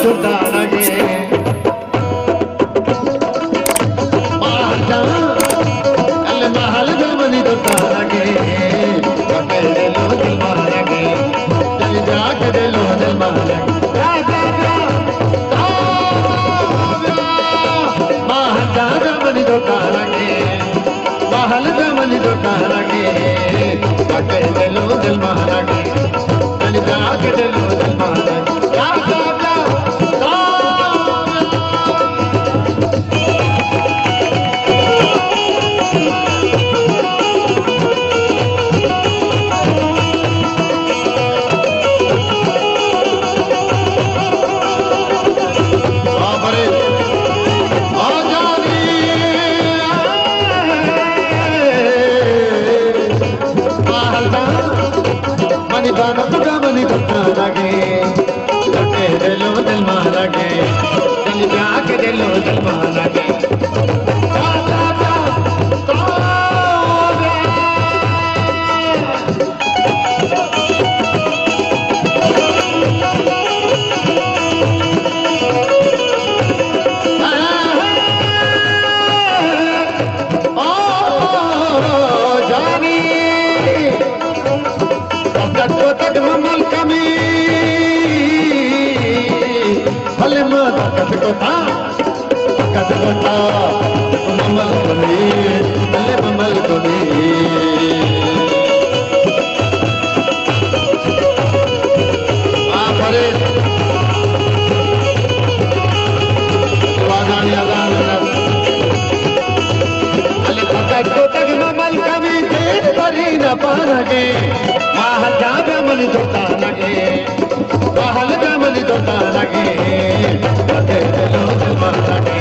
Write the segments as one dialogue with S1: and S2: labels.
S1: छोटा लगे महल जमनी छोटा लगे लो दिल लगे चल जाके दे लो दिल लगे महल जमनी छोटा लगे महल जमनी छोटा लगे दे लो दिल लगे चल जाके दे लो दिल लगे मनी धोखा लगे दे लो दिल लगे चल जाके दे लो दिल लगे ममल को पागे महल जामनी धोता लगे महल जामनी धोता लगे लगे लो दिल लगे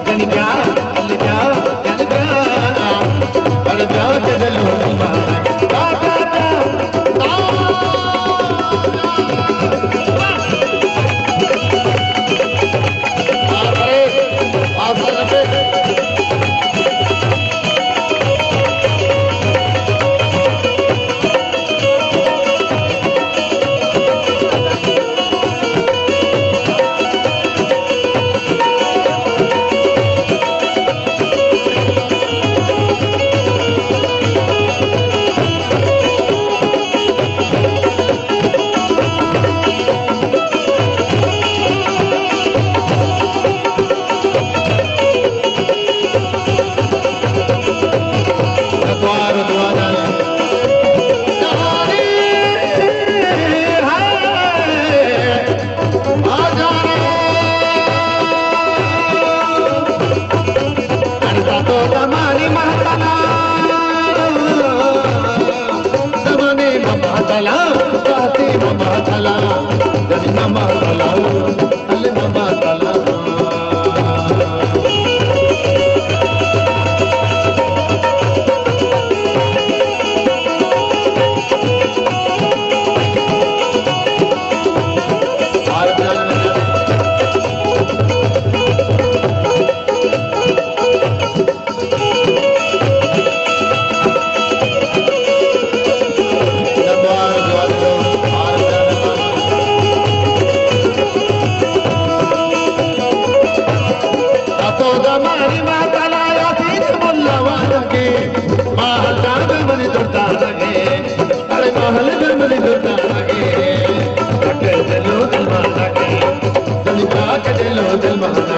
S1: जन जा चल जा चल जा पर जा चल लो दिल लगे दिल